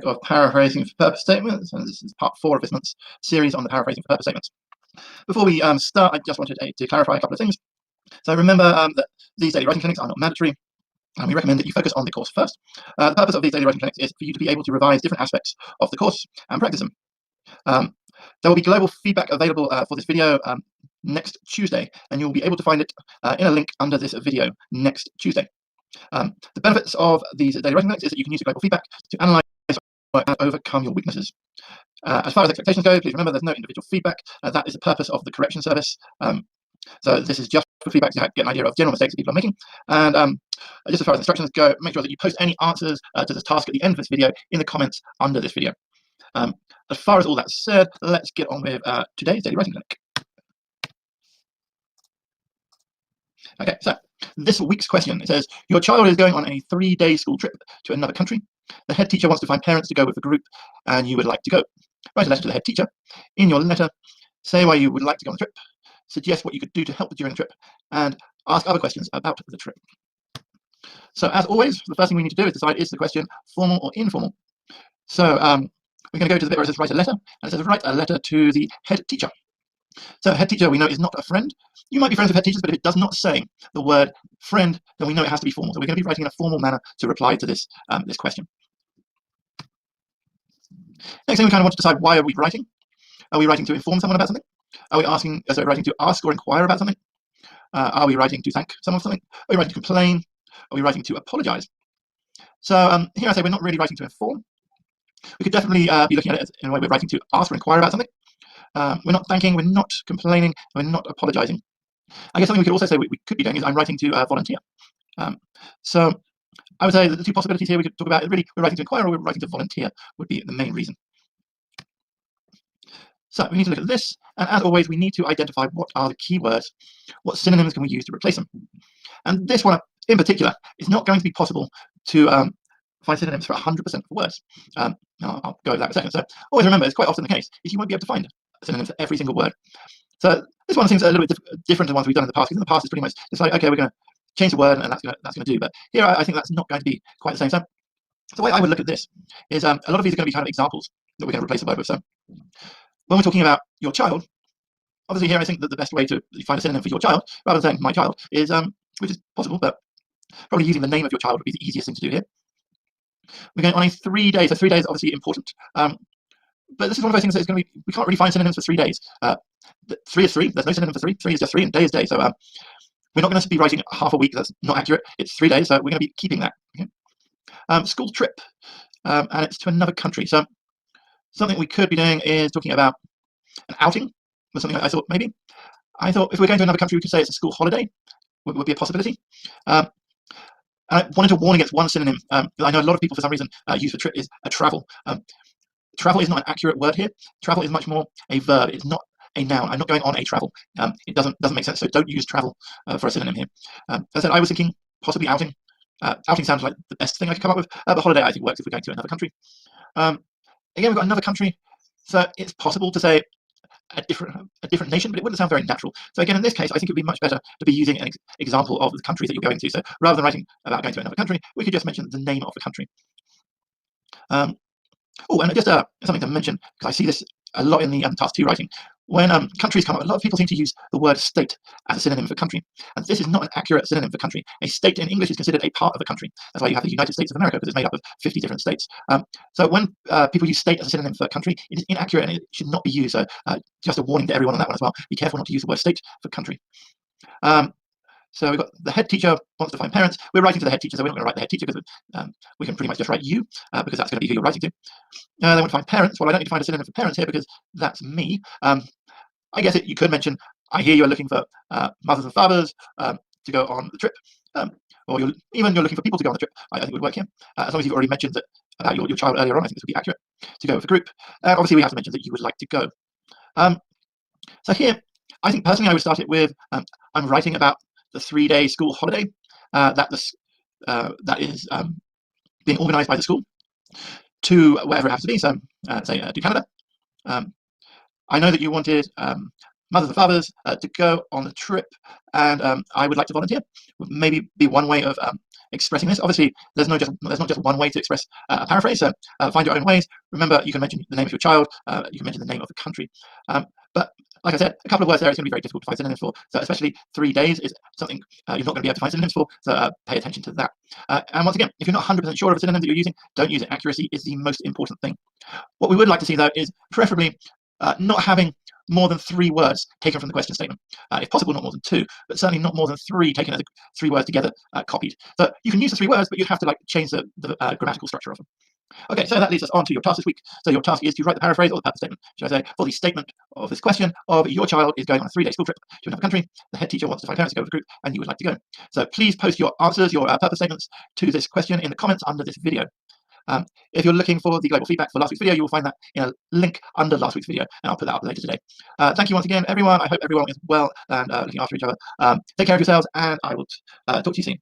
of paraphrasing for purpose statements, and this is part 4 of this month's series on the paraphrasing for purpose statements. Before we start, I just wanted to clarify a couple of things. So remember that these daily writing clinics are not mandatory, and we recommend that you focus on the course first. The purpose of these daily writing clinics is for you to be able to revise different aspects of the course and practice them. There will be global feedback available for this video next Tuesday, and you'll be able to find it in a link under this video next Tuesday. The benefits of these daily writing clinics is that you can use the global feedback to analyze and overcome your weaknesses. As far as expectations go, please remember there's no individual feedback. That is the purpose of the correction service. So this is just for feedback to get an idea of general mistakes that people are making. And just as far as instructions go, make sure that you post any answers to this task at the end of this video in the comments under this video. As far as all that said, let's get on with today's daily writing clinic. Okay, so this week's question, it says, your child is going on a 3-day school trip to another country. The head teacher wants to find parents to go with the group, and you would like to go. Write a letter to the head teacher. In your letter, say why you would like to go on the trip, suggest what you could do to help during the trip, and ask other questions about the trip. So as always, the first thing we need to do is decide, is the question formal or informal? So we're going to go to the bit where it says write a letter, and it says write a letter to the head teacher. So head teacher we know is not a friend. You might be friends with head teachers, but if it does not say the word friend, then we know it has to be formal. So we're going to be writing in a formal manner to reply to this this question. Next thing, we kind of want to decide, why are we writing? Are we writing to inform someone about something? Are we writing to ask or inquire about something? Are we writing to thank someone for something? Are we writing to complain? Are we writing to apologize? So here I say we're not really writing to inform. We could definitely be looking at it in a way we're writing to ask or inquire about something. We're not thanking, we're not complaining, we're not apologizing. I guess something we could also say we could be doing is I'm writing to volunteer. So I would say that the two possibilities here we could talk about is really we're writing to inquire or we're writing to volunteer would be the main reason. So we need to look at this, and as always we need to identify what are the key words, what synonyms can we use to replace them. And this one in particular is not going to be possible to find synonyms for 100% of words. I'll go over that in a second. So always remember, it's quite often the case is you won't be able to find synonyms for every single word. So this one seems a little bit different to the ones we've done in the past, because in the past it's pretty much it's like, okay, we're going to change the word and that's going to do. But here I think that's not going to be quite the same. So the way I would look at this is a lot of these are going to be kind of examples that we're going to replace the word with. So when we're talking about your child, obviously here I think that the best way to find a synonym for your child, rather than saying my child, is which is possible, but probably using the name of your child would be the easiest thing to do here. We're going on a 3 days, so 3 days is obviously important. But this is one of those things that is going to be, we can't really find synonyms for 3 days. 3 is 3, there's no synonym for 3. 3 is just 3 and day is day. So we're not going to be writing half a week, that's not accurate. It's 3 days, so we're going to be keeping that. Okay? School trip, and it's to another country. So something we could be doing is talking about an outing, was something I thought maybe. I thought if we're going to another country, we could say it's a school holiday, would be a possibility. And I wanted to warn against one synonym that I know a lot of people for some reason use for trip is a travel. Travel is not an accurate word here. Travel is much more a verb. It's not a noun. I'm not going on a travel. It doesn't make sense. So don't use travel for a synonym here. As I said, I was thinking possibly outing. Outing sounds like the best thing I could come up with. But holiday I think works if we're going to another country. Again, we've got another country, so it's possible to say a different nation, but it wouldn't sound very natural. So again, in this case, I think it would be much better to be using an example of the country that you're going to. So rather than writing about going to another country, we could just mention the name of the country. Oh, and just something to mention, because I see this a lot in the task 2 writing. When countries come up, a lot of people seem to use the word state as a synonym for country. And this is not an accurate synonym for country. A state in English is considered a part of a country. That's why you have the United States of America, because it's made up of 50 different states. So when people use state as a synonym for country, it is inaccurate and it should not be used. So just a warning to everyone on that one as well. Be careful not to use the word state for country. So we've got the head teacher wants to find parents. We're writing to the head teacher, so we're not going to write the head teacher because we can pretty much just write you because that's going to be who you're writing to. They want to find parents. Well, I don't need to find a synonym for parents here because that's me. I guess you could mention, I hear you're looking for mothers and fathers to go on the trip. Or you're looking for people to go on the trip. I think it would work here. As long as you've already mentioned that about your child earlier on, I think this would be accurate to go with a group. Obviously, we have to mention that you would like to go. So here, I think personally I would start it with, I'm writing about the 3-day school holiday that is being organised by the school to wherever it has to be. So say to Canada. I know that you wanted mothers and fathers to go on the trip, and I would like to volunteer. Would maybe be one way of expressing this. Obviously, there's not just one way to express a paraphrase, so find your own ways. Remember, you can mention the name of your child, you can mention the name of the country. But like I said, a couple of words there is going to be very difficult to find synonyms for, so especially 3 days is something you're not going to be able to find synonyms for, so pay attention to that. And once again, if you're not 100% sure of a synonym that you're using, don't use it. Accuracy is the most important thing. What we would like to see, though, is preferably not having more than 3 words taken from the question statement. If possible, not more than 2, but certainly not more than 3 taken as 3 words together copied. So you can use the 3 words, but you'd have to change the grammatical structure of them. Okay, so that leads us on to your task this week. So your task is to write the paraphrase or the purpose statement, should I say, for the statement of this question of your child is going on a 3-day school trip to another country. The head teacher wants to find parents to go with the group, and you would like to go. So please post your answers, your purpose statements to this question in the comments under this video. If you're looking for the global feedback for last week's video, you will find that in a link under last week's video, and I'll put that up later today. Thank you once again, everyone. I hope everyone is well and looking after each other. Take care of yourselves, and I will talk to you soon.